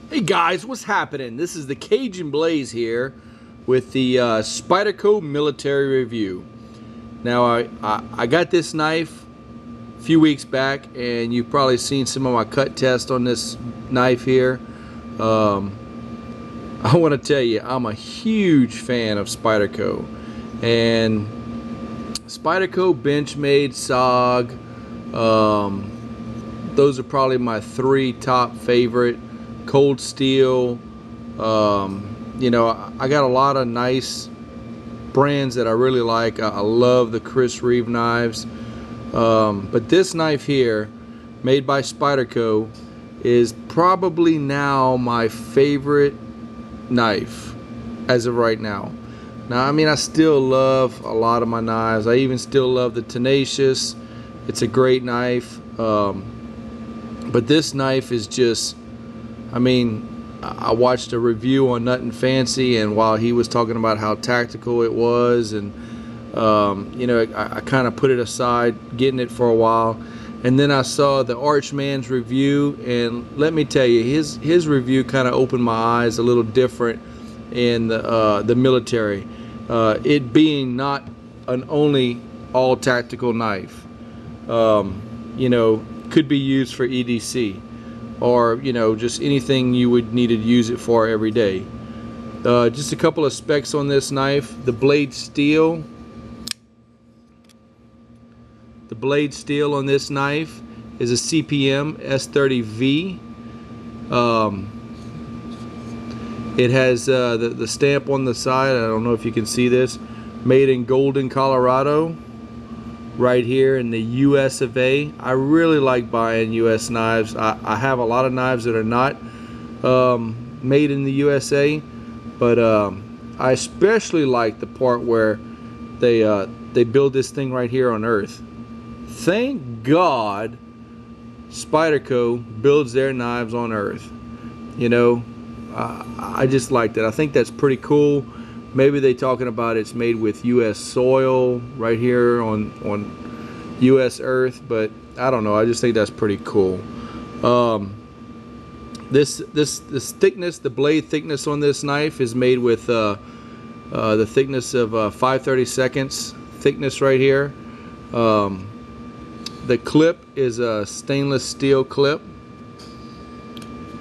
Hey guys, what's happening? This is the Cajun Blaze here with the Spyderco Military Review. Now I got this knife a few weeks back, and you've probably seen some of my cut tests on this knife here. I want to tell you, I'm a huge fan of Spyderco, and Spyderco, Benchmade, SOG, those are probably my three top favorite. Cold steel, you know, I got a lot of nice brands that I really like. I love the Reeve knives, but this knife here, made by Spyderco, is probably now my favorite knife as of right now. Now, I mean, I still love a lot of my knives. I even still love the Tenacious. It's a great knife, but this knife is just, I mean, I watched a review on Nothing Fancy, and while he was talking about how tactical it was, and you know, I kind of put it aside, getting it for a while, and then I saw the Archman's review, and let me tell you, his review kind of opened my eyes a little different in the military, it being not an only all tactical knife, you know, could be used for EDC. Or, you know, just anything you would need to use it for every day. Just a couple of specs on this knife. The blade steel on this knife is a CPM S30V. It has the stamp on the side. I don't know if you can see this. Made in Golden, Colorado. Right here in the US of A. I really like buying US knives. I have a lot of knives that are not made in the USA, but I especially like the part where they build this thing right here on Earth. Thank God Spyderco builds their knives on Earth. You know, I just like that. I think that's pretty cool. Maybe they talking about it's made with US soil right here on US Earth, but I don't know. I just think that's pretty cool. This thickness, the blade thickness on this knife is made with the thickness of 5/32 thickness right here. The clip is a stainless steel clip.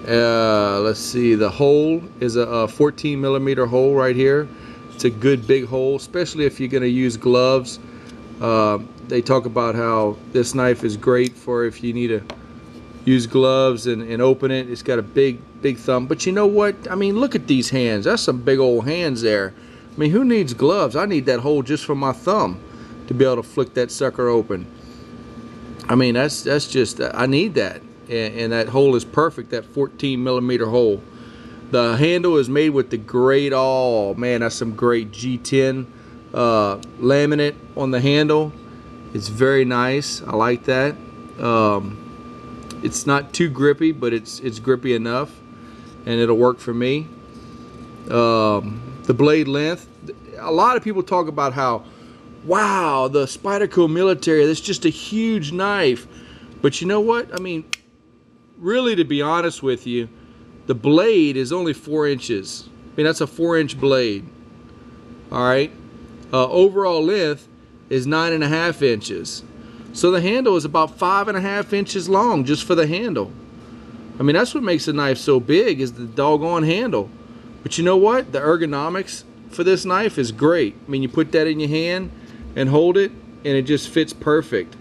Let's see, the hole is a 14 millimeter hole right here. It's a good big hole, especially if you're going to use gloves. They talk about how this knife is great for if you need to use gloves and open it. It's got a big thumb. But you know what? I mean, look at these hands. That's some big old hands there. I mean, who needs gloves? I need that hole just for my thumb to be able to flick that sucker open. I mean, that's just, I need that. And that hole is perfect, that 14 millimeter hole. The handle is made with the great, oh man, that's some great G10 laminate on the handle. It's very nice. I like that. It's not too grippy, but it's grippy enough, and it'll work for me. The blade length, a lot of people talk about how, wow, the Spyderco Military, that's just a huge knife. But you know what? I mean, really, to be honest with you, the blade is only 4 inches. I mean, that's a 4-inch blade. All right. Overall length is 9.5 inches. So the handle is about 5.5 inches long just for the handle. I mean, that's what makes the knife so big, is the doggone handle. But you know what? The ergonomics for this knife is great. I mean, you put that in your hand and hold it, and it just fits perfect.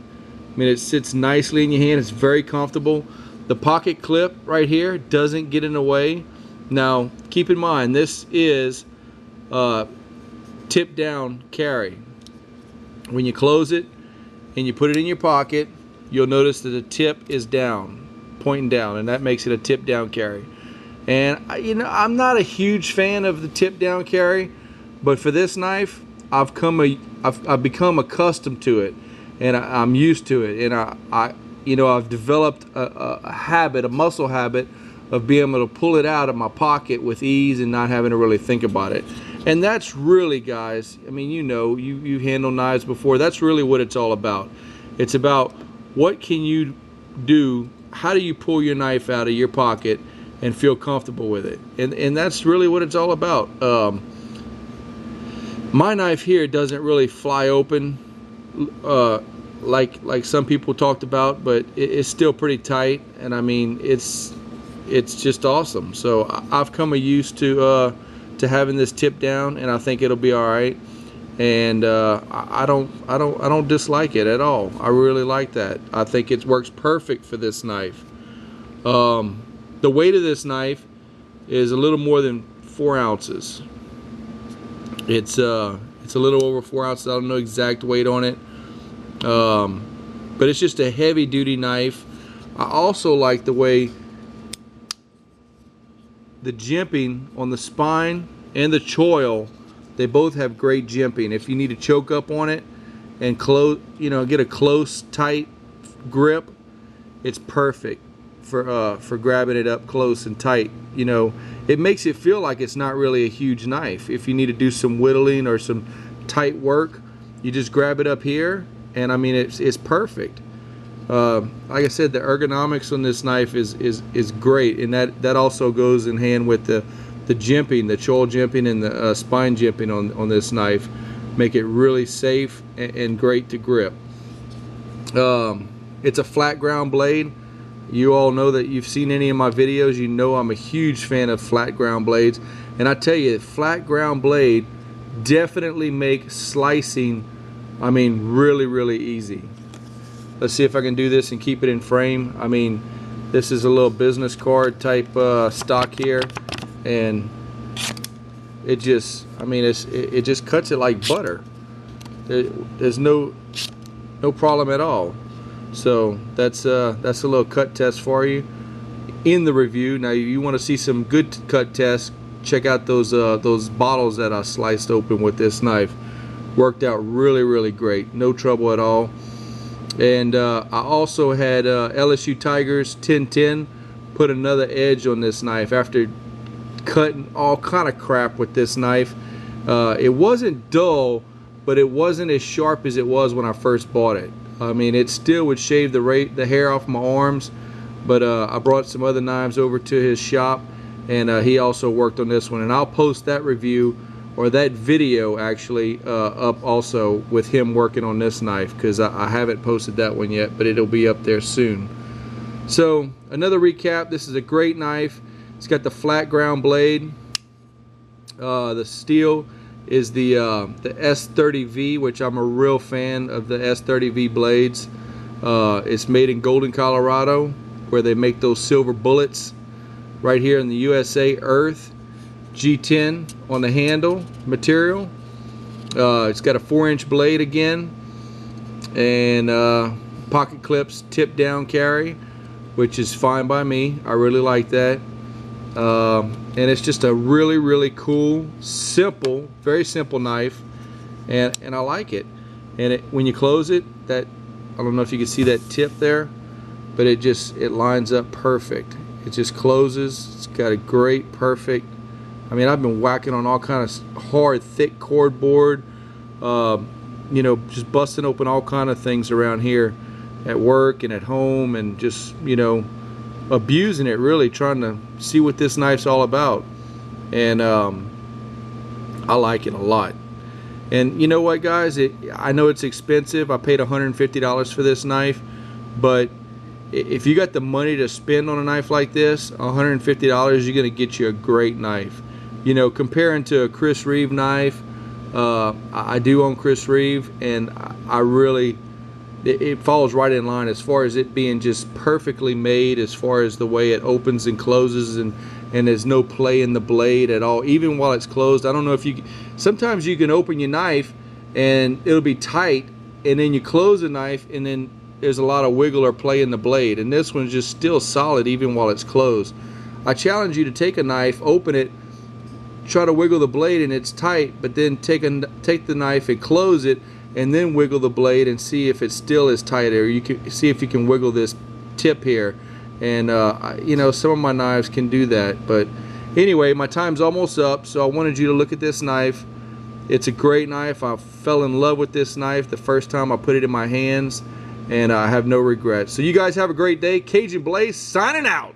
I mean, it sits nicely in your hand. It's very comfortable. The pocket clip right here doesn't get in the way. Now, keep in mind, this is tip down carry. When you close it and you put it in your pocket, you'll notice that the tip is down, pointing down, and that makes it a tip down carry. And you know, I'm not a huge fan of the tip down carry, but for this knife, I've become accustomed to it, and I'm used to it, and you know, I've developed a habit, a muscle habit, of being able to pull it out of my pocket with ease and not having to really think about it. And that's really, guys, I mean, you know, you handled knives before. That's really what it's all about. It's about what can you do, how do you pull your knife out of your pocket and feel comfortable with it. And that's really what it's all about. My knife here doesn't really fly open like some people talked about, but it's still pretty tight, and I mean it's just awesome. So I've come used to having this tip down, and I think it'll be all right. And I don't dislike it at all. I really like that. I think it works perfect for this knife. The weight of this knife is a little more than 4 ounces. It's a little over 4 ounces. I don't know exact weight on it, but it's just a heavy duty knife. I also like the way the jimping on the spine and the choil, they both have great jimping. If you need to choke up on it and close, get a close, tight grip, it's perfect for grabbing it up close and tight. It makes it feel like it's not really a huge knife. If you need to do some whittling or some tight work, you just grab it up here, and I mean it's perfect. Like I said, the ergonomics on this knife is great, and that also goes in hand with the jimping, the choil jimping and the spine jimping on this knife. Make it really safe and great to grip. It's a flat ground blade. You all know that you've seen any of my videos. You know I'm a huge fan of flat ground blades, and I tell you, flat ground blade definitely make slicing, I mean, really easy. Let's see if I can do this and keep it in frame. I mean, this is a little business card type stock here, and it just, I mean, it just cuts it like butter. There's no problem at all. So that's a little cut test for you in the review. Now, if you want to see some good cut tests, check out those bottles that I sliced open with this knife. Worked out really great, no trouble at all. And I also had LSU Tigers 1010 put another edge on this knife after cutting all kind of crap with this knife. It wasn't dull, but it wasn't as sharp as it was when I first bought it. I mean, it still would shave the hair off my arms, but I brought some other knives over to his shop, and he also worked on this one, and I'll post that review, or that video actually, up also with him working on this knife, because I haven't posted that one yet, but it'll be up there soon. So another recap: this is a great knife. It's got the flat ground blade. The steel is the S30V, which I'm a real fan of the S30V blades. It's made in Golden, Colorado, where they make those silver bullets. Right here in the USA, Earth. G10 on the handle material. It's got a 4-inch blade again, and pocket clips, tip down carry, which is fine by me. I really like that. And it's just a really cool, simple, very simple knife, and I like it. And when you close it, I don't know if you can see that tip there, but it lines up perfect. It just closes. It's got a great, perfect. I mean, I've been whacking on all kind of hard, thick cord board, just busting open all kind of things around here at work and at home, and just abusing it, really trying to see what this knife's all about. And I like it a lot. And you know what, guys, I know it's expensive. I paid $150 for this knife, but if you got the money to spend on a knife like this, $150, you're gonna get you a great knife. Comparing to a Chris Reeve knife, I do own Chris Reeve, and I really, it falls right in line as far as it being just perfectly made, as far as the way it opens and closes, and there's no play in the blade at all, even while it's closed. I don't know if sometimes you can open your knife and it'll be tight, and then you close the knife and then there's a lot of wiggle or play in the blade, and this one's just still solid even while it's closed. I challenge you to take a knife, open it, try to wiggle the blade and it's tight, but then take the knife and close it, and then wiggle the blade and see if it still is tight, or you can see if you can wiggle this tip here. And some of my knives can do that. But anyway, my time's almost up, so I wanted you to look at this knife. It's a great knife. I fell in love with this knife the first time I put it in my hands, and I have no regrets. So you guys have a great day. Cajun Blaze signing out.